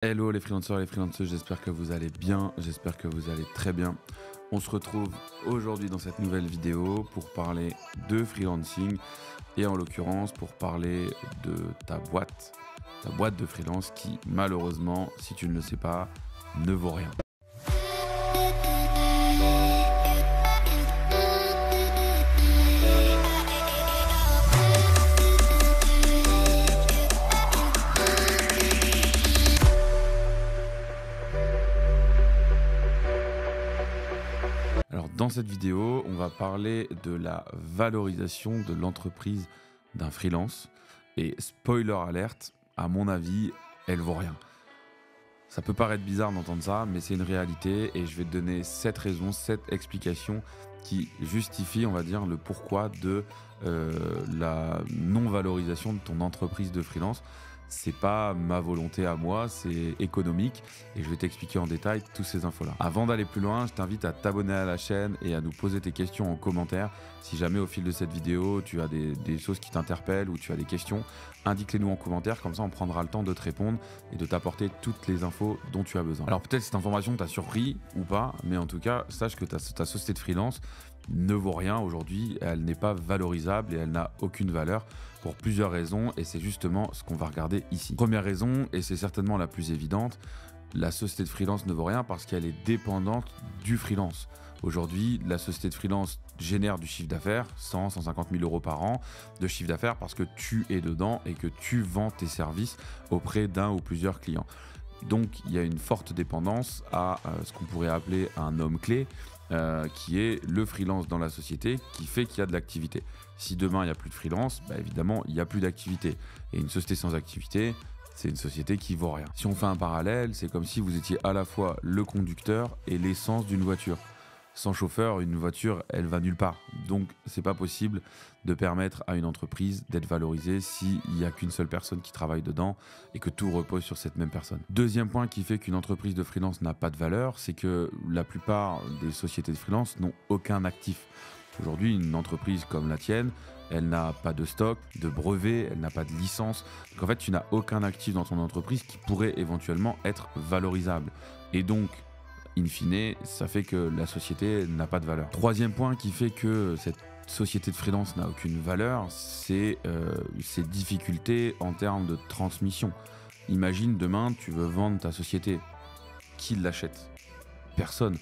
Hello les freelancers et les freelanceuses, j'espère que vous allez bien, j'espère que vous allez très bien. On se retrouve aujourd'hui dans cette nouvelle vidéo pour parler de freelancing et en l'occurrence pour parler de ta boîte de freelance qui malheureusement, si tu ne le sais pas, ne vaut rien. Alors dans cette vidéo, on va parler de la valorisation de l'entreprise d'un freelance. Et spoiler alerte, à mon avis, elle vaut rien. Ça peut paraître bizarre d'entendre ça, mais c'est une réalité et je vais te donner 7 raisons, 7 explications qui justifient, on va dire, le pourquoi de la non-valorisation de ton entreprise de freelance. C'est pas ma volonté à moi, c'est économique et je vais t'expliquer en détail tous ces infos-là. Avant d'aller plus loin, je t'invite à t'abonner à la chaîne et à nous poser tes questions en commentaire. Si jamais au fil de cette vidéo, tu as des choses qui t'interpellent ou tu as des questions, indique-les-nous en commentaire, comme ça on prendra le temps de te répondre et de t'apporter toutes les infos dont tu as besoin. Alors peut-être cette information t'a surpris ou pas, mais en tout cas, sache que ta société de freelance ne vaut rien aujourd'hui, elle n'est pas valorisable et elle n'a aucune valeur pour plusieurs raisons et c'est justement ce qu'on va regarder ici. Première raison, et c'est certainement la plus évidente, la société de freelance ne vaut rien parce qu'elle est dépendante du freelance. Aujourd'hui, la société de freelance génère du chiffre d'affaires, 100, 150 000 euros par an de chiffre d'affaires parce que tu es dedans et que tu vends tes services auprès d'un ou plusieurs clients. Donc, il y a une forte dépendance à ce qu'on pourrait appeler un homme clé, qui est le freelance dans la société, qui fait qu'il y a de l'activité. Si demain, il n'y a plus de freelance, bah, évidemment, il n'y a plus d'activité. Et une société sans activité, c'est une société qui vaut rien. Si on fait un parallèle, c'est comme si vous étiez à la fois le conducteur et l'essence d'une voiture. Sans chauffeur, une voiture, elle va nulle part. Donc, c'est pas possible de permettre à une entreprise d'être valorisée s'il n'y a qu'une seule personne qui travaille dedans et que tout repose sur cette même personne. Deuxième point qui fait qu'une entreprise de freelance n'a pas de valeur, c'est que la plupart des sociétés de freelance n'ont aucun actif. Aujourd'hui, une entreprise comme la tienne, elle n'a pas de stock, de brevet, elle n'a pas de licence. Donc en fait, tu n'as aucun actif dans ton entreprise qui pourrait éventuellement être valorisable. Et donc, in fine, ça fait que la société n'a pas de valeur. Troisième point qui fait que cette société de freelance n'a aucune valeur, c'est ses difficultés en termes de transmission. Imagine demain, tu veux vendre ta société. Qui l'achète? Personne.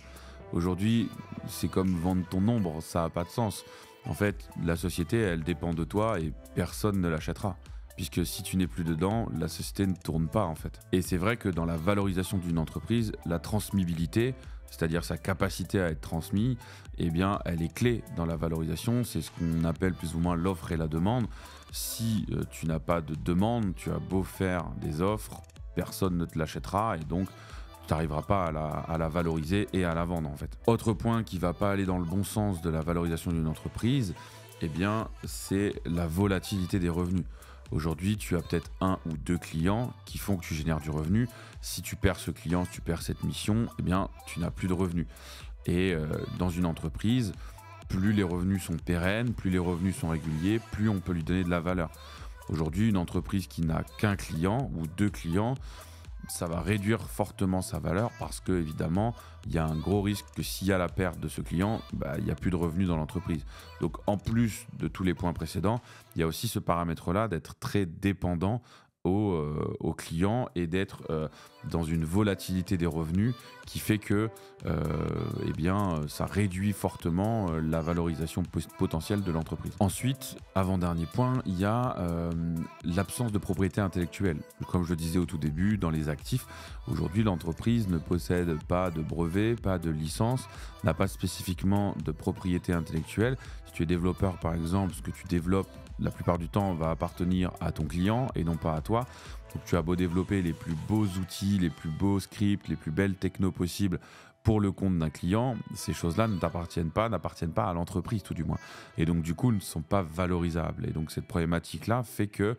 Aujourd'hui, c'est comme vendre ton ombre, ça n'a pas de sens. En fait, la société, elle dépend de toi et personne ne l'achètera. Puisque si tu n'es plus dedans, la société ne tourne pas en fait. Et c'est vrai que dans la valorisation d'une entreprise, la transmissibilité, c'est-à-dire sa capacité à être transmise, eh bien, elle est clé dans la valorisation. C'est ce qu'on appelle plus ou moins l'offre et la demande. Si tu n'as pas de demande, tu as beau faire des offres, personne ne te l'achètera et donc tu n'arriveras pas à la valoriser et à la vendre en fait. Autre point qui ne va pas aller dans le bon sens de la valorisation d'une entreprise, eh bien, c'est la volatilité des revenus. Aujourd'hui, tu as peut-être un ou deux clients qui font que tu génères du revenu. Si tu perds ce client, si tu perds cette mission, eh bien, tu n'as plus de revenus. Et dans une entreprise, plus les revenus sont pérennes, plus les revenus sont réguliers, plus on peut lui donner de la valeur. Aujourd'hui, une entreprise qui n'a qu'un client ou deux clients, ça va réduire fortement sa valeur parce que évidemment il y a un gros risque que s'il y a la perte de ce client, il n'y a plus de revenus dans l'entreprise. Donc en plus de tous les points précédents, il y a aussi ce paramètre-là d'être très dépendant aux clients et d'être dans une volatilité des revenus qui fait que ça réduit fortement la valorisation potentielle de l'entreprise. Ensuite, avant-dernier point, il y a l'absence de propriété intellectuelle. Comme je le disais au tout début, dans les actifs, aujourd'hui l'entreprise ne possède pas de brevet, pas de licence, n'a pas spécifiquement de propriété intellectuelle. Si tu es développeur par exemple, ce que tu développes la plupart du temps va appartenir à ton client et non pas à toi. Donc tu as beau développer les plus beaux outils, les plus beaux scripts, les plus belles technos possibles pour le compte d'un client, ces choses-là ne t'appartiennent pas à l'entreprise tout du moins. Et donc du coup ne sont pas valorisables. Et donc cette problématique-là fait qu'il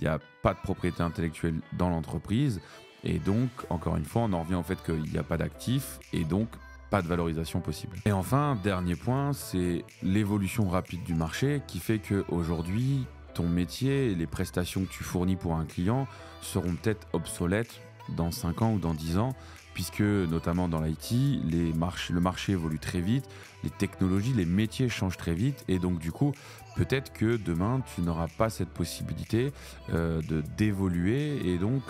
n'y a pas de propriété intellectuelle dans l'entreprise. Et donc encore une fois, on en revient au fait qu'il n'y a pas d'actifs et donc pas de valorisation possible. Et enfin, dernier point, c'est l'évolution rapide du marché qui fait qu'aujourd'hui, ton métier et les prestations que tu fournis pour un client seront peut-être obsolètes dans 5 ans ou dans 10 ans, puisque notamment dans l'IT, le marché évolue très vite, les technologies, les métiers changent très vite, et donc du coup, peut-être que demain, tu n'auras pas cette possibilité d'évoluer, et donc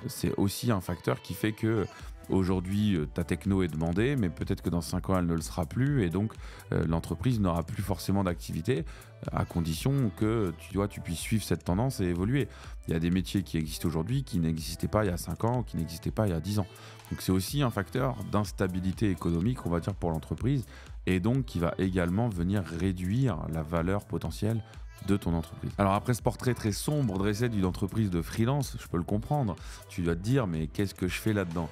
c'est aussi un facteur qui fait que aujourd'hui, ta techno est demandée, mais peut-être que dans 5 ans, elle ne le sera plus, et donc l'entreprise n'aura plus forcément d'activité, à condition que tu puisses suivre cette tendance et évoluer. Il y a des métiers qui existent aujourd'hui qui n'existaient pas il y a 5 ans, qui n'existaient pas il y a 10 ans. Donc c'est aussi un facteur d'instabilité économique, on va dire, pour l'entreprise, et donc qui va également venir réduire la valeur potentielle de ton entreprise. Alors après ce portrait très sombre dressé d'une entreprise de freelance, je peux le comprendre. Tu dois te dire, mais qu'est-ce que je fais là-dedans?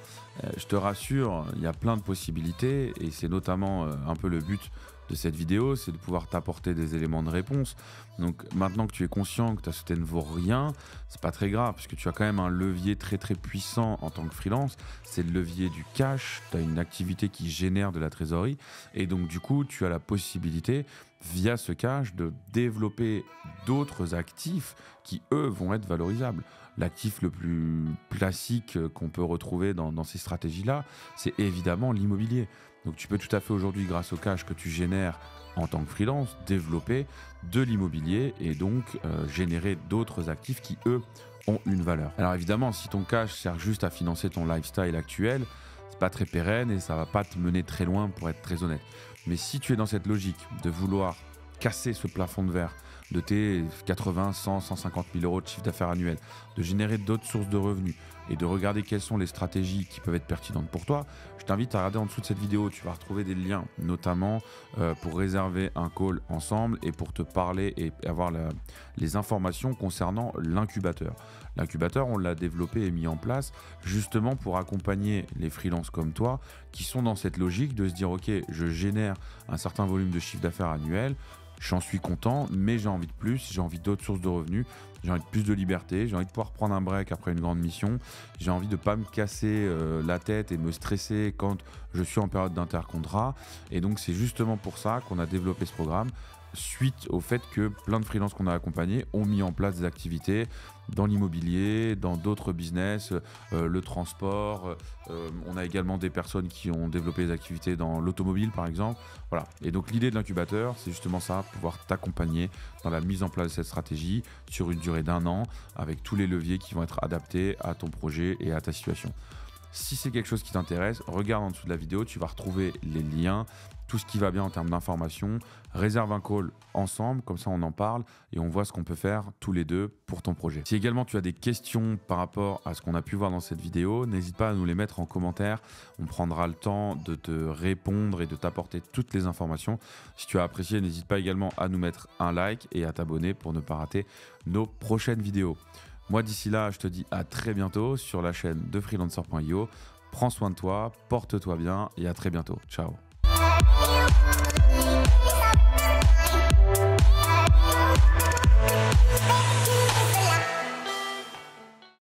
Je te rassure, il y a plein de possibilités, et c'est notamment un peu le but de cette vidéo, c'est de pouvoir t'apporter des éléments de réponse. Donc maintenant que tu es conscient que ta société ne vaut rien, c'est pas très grave, puisque tu as quand même un levier très très puissant en tant que freelance, c'est le levier du cash. Tu as une activité qui génère de la trésorerie, et donc du coup tu as la possibilité via ce cash de développer d'autres actifs qui eux vont être valorisables. L'actif le plus classique qu'on peut retrouver dans ces stratégies-là, c'est évidemment l'immobilier. Donc tu peux tout à fait aujourd'hui, grâce au cash que tu génères en tant que freelance, développer de l'immobilier et donc générer d'autres actifs qui, eux, ont une valeur. Alors évidemment, si ton cash sert juste à financer ton lifestyle actuel, c'est pas très pérenne et ça va pas te mener très loin, pour être très honnête. Mais si tu es dans cette logique de vouloir casser ce plafond de verre de tes 80, 100, 150 000 euros de chiffre d'affaires annuel, de générer d'autres sources de revenus et de regarder quelles sont les stratégies qui peuvent être pertinentes pour toi, je t'invite à regarder en dessous de cette vidéo. Tu vas retrouver des liens, notamment pour réserver un call ensemble et pour te parler et avoir les informations concernant l'incubateur. L'incubateur, on l'a développé et mis en place justement pour accompagner les freelances comme toi qui sont dans cette logique de se dire, ok, je génère un certain volume de chiffre d'affaires annuel, j'en suis content, mais j'ai envie de plus, j'ai envie d'autres sources de revenus, j'ai envie de plus de liberté, j'ai envie de pouvoir prendre un break après une grande mission, j'ai envie de ne pas me casser la tête et me stresser quand je suis en période d'intercontrat. Et donc c'est justement pour ça qu'on a développé ce programme, suite au fait que plein de freelances qu'on a accompagnés ont mis en place des activités dans l'immobilier, dans d'autres business, le transport. On a également des personnes qui ont développé des activités dans l'automobile, par exemple. Voilà. Et donc l'idée de l'incubateur, c'est justement ça, pouvoir t'accompagner dans la mise en place de cette stratégie sur une durée d'1 an, avec tous les leviers qui vont être adaptés à ton projet et à ta situation. Si c'est quelque chose qui t'intéresse, regarde en dessous de la vidéo, tu vas retrouver les liens, tout ce qui va bien en termes d'informations. Réserve un call ensemble, comme ça on en parle et on voit ce qu'on peut faire tous les deux pour ton projet. Si également tu as des questions par rapport à ce qu'on a pu voir dans cette vidéo, n'hésite pas à nous les mettre en commentaire. On prendra le temps de te répondre et de t'apporter toutes les informations. Si tu as apprécié, n'hésite pas également à nous mettre un like et à t'abonner pour ne pas rater nos prochaines vidéos. Moi, d'ici là, je te dis à très bientôt sur la chaîne de freelancer.io. Prends soin de toi, porte-toi bien et à très bientôt. Ciao.